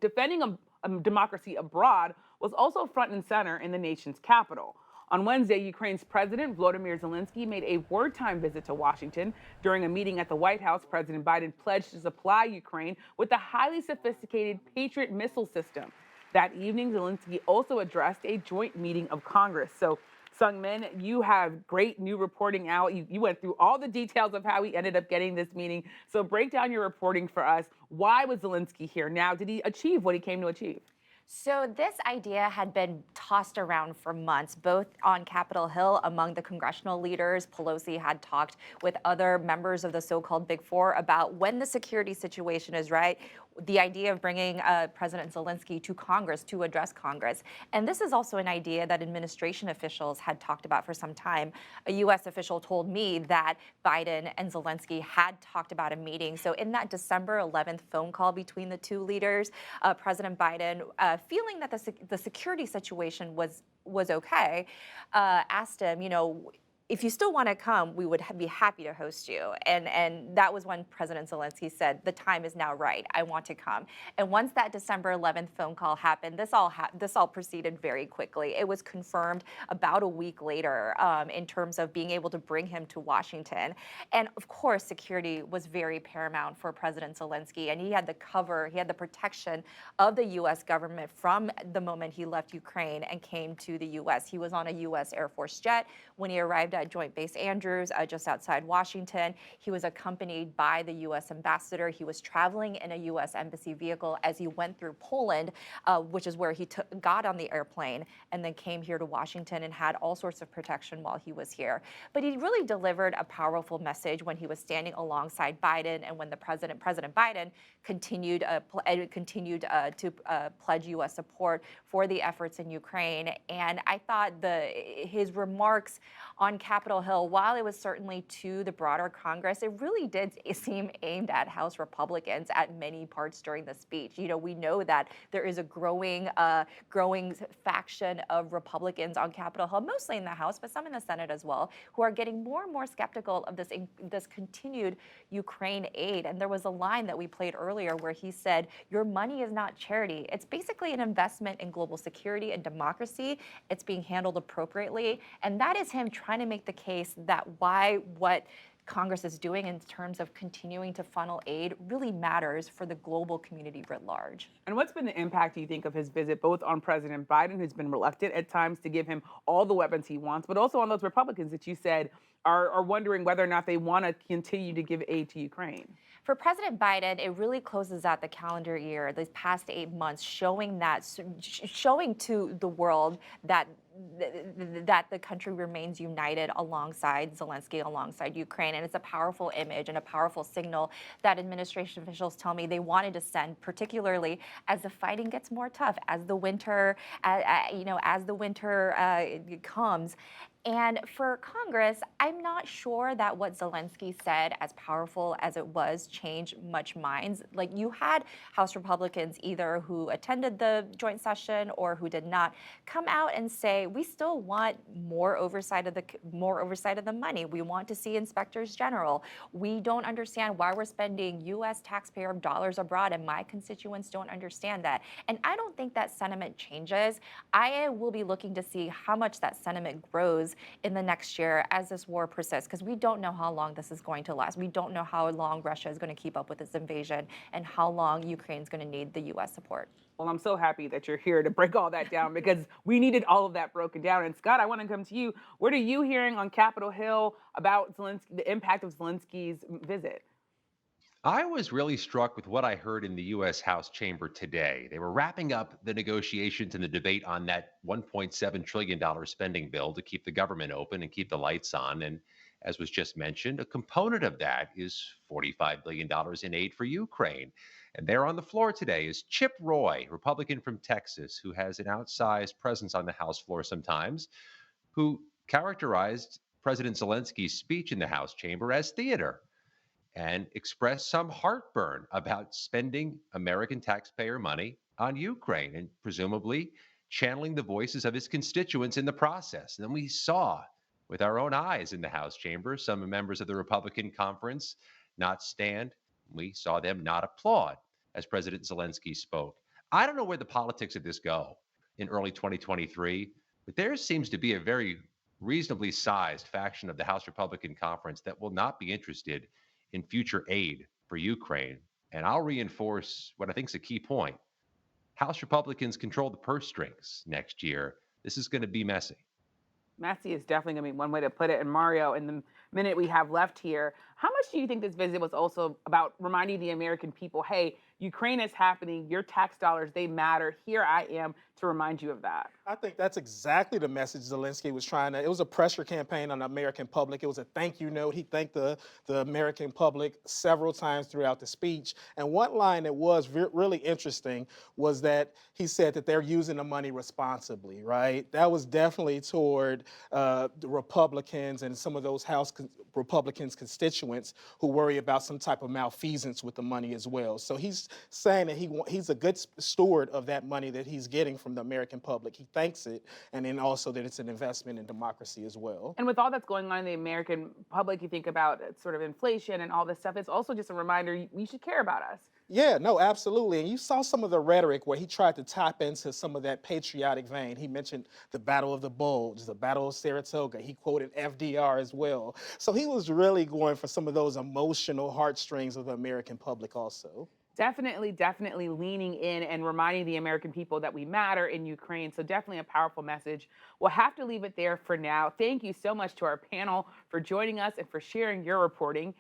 defending a democracy abroad was also front and center in the nation's capital. On Wednesday, Ukraine's President Volodymyr Zelensky made a wartime visit to Washington. During a meeting at the White House, President Biden pledged to supply Ukraine with the highly sophisticated Patriot missile system. That evening, Zelensky also addressed a joint meeting of Congress. So, Sung Min, you have great new reporting out. You went through all the details of how he ended up getting this meeting. So, break down your reporting for us. Why was Zelensky here now? Did he achieve what he came to achieve? So this idea had been tossed around for months, both on Capitol Hill among the congressional leaders. Pelosi had talked with other members of the so-called Big Four about when the security situation is right, the idea of bringing President Zelensky to Congress to address Congress. And this is also an idea that administration officials had talked about for some time. A U.S. official told me that Biden and Zelensky had talked about a meeting. So in that December 11th phone call between the two leaders, President Biden, feeling that the security situation was okay, asked him, if you still want to come, we would be happy to host you. And that was when President Zelensky said, the time is now right. I want to come. And once that December 11th phone call happened, this all proceeded very quickly. It was confirmed about a week later in terms of being able to bring him to Washington. And of course, security was very paramount for President Zelensky. And he had the cover, he had the protection of the U.S. government from the moment he left Ukraine and came to the U.S. He was on a U.S. Air Force jet when he arrived at Joint Base Andrews, just outside Washington. He was accompanied by the U.S. ambassador. He was traveling in a U.S. embassy vehicle as he went through Poland, which is where he got on the airplane and then came here to Washington and had all sorts of protection while he was here. But he really delivered a powerful message when he was standing alongside Biden and when President Biden continued to pledge U.S. support for the efforts in Ukraine. And I thought his remarks on Capitol Hill, while it was certainly to the broader Congress, it really did seem aimed at House Republicans at many parts during the speech. We know that there is a growing faction of Republicans on Capitol Hill, mostly in the House, but some in the Senate as well, who are getting more and more skeptical of this continued Ukraine aid. And there was a line that we played earlier where he said, "Your money is not charity. It's basically an investment in global security and democracy. It's being handled appropriately." And that is him trying to make the case that what Congress is doing in terms of continuing to funnel aid really matters for the global community writ large. And what's been the impact, do you think, of his visit, both on President Biden, who's been reluctant at times to give him all the weapons he wants, but also on those Republicans that you said are wondering whether or not they want to continue to give aid to Ukraine? For President Biden, it really closes out the calendar year, these past 8 months, showing to the world that the country remains united alongside Zelensky, alongside Ukraine. And it's a powerful image and a powerful signal that administration officials tell me they wanted to send, particularly as the fighting gets more tough, as the winter, comes. And for Congress, I'm not sure that what Zelensky said, as powerful as it was, changed much minds. Like, you had House Republicans either who attended the joint session or who did not come out and say, we still want more oversight of the money. We want to see inspectors general. We don't understand why we're spending U.S. taxpayer dollars abroad, and my constituents don't understand that. And I don't think that sentiment changes. I will be looking to see how much that sentiment grows in the next year as this war persists, because we don't know how long this is going to last. We don't know how long Russia is going to keep up with its invasion and how long Ukraine is going to need the U.S. support. Well, I'm so happy that you're here to break all that down because we needed all of that broken down. And Scott, I want to come to you. What are you hearing on Capitol Hill about Zelensky, the impact of Zelensky's visit? I was really struck with what I heard in the U.S. House chamber today. They were wrapping up the negotiations and the debate on that $1.7 trillion spending bill to keep the government open and keep the lights on. And as was just mentioned, a component of that is $45 billion in aid for Ukraine. And there on the floor today is Chip Roy, Republican from Texas, who has an outsized presence on the House floor sometimes, who characterized President Zelensky's speech in the House chamber as theater and expressed some heartburn about spending American taxpayer money on Ukraine and presumably channeling the voices of his constituents in the process. And then we saw with our own eyes in the House chamber some members of the Republican conference not stand. We saw them not applaud as President Zelensky spoke. I don't know where the politics of this go in early 2023, but there seems to be a very reasonably sized faction of the House Republican Conference that will not be interested in future aid for Ukraine. And I'll reinforce what I think is a key point. House Republicans control the purse strings next year. This is going to be messy. Messy is definitely going to be one way to put it. And Mario, in the minute we have left here, how much do you think this visit was also about reminding the American people, hey, Ukraine is happening, your tax dollars, they matter. Here I am to remind you of that. I think that's exactly the message Zelensky was trying to. It was a pressure campaign on the American public. It was a thank you note. He thanked the American public several times throughout the speech. And one line that was really interesting was that he said that they're using the money responsibly, right? That was definitely toward the Republicans and some of those Republicans constituents who worry about some type of malfeasance with the money as well. So he's saying that he's a good steward of that money that he's getting from the American public. He thanks it, and then also that it's an investment in democracy as well. And with all that's going on in the American public, you think about sort of inflation and all this stuff. It's also just a reminder you should care about us. Yeah, no, absolutely. And you saw some of the rhetoric where he tried to tap into some of that patriotic vein. He mentioned the Battle of the Bulge, the Battle of Saratoga. He quoted FDR as well. So he was really going for some of those emotional heartstrings of the American public also. Definitely leaning in and reminding the American people that we matter in Ukraine. So definitely a powerful message. We'll have to leave it there for now. Thank you so much to our panel for joining us and for sharing your reporting.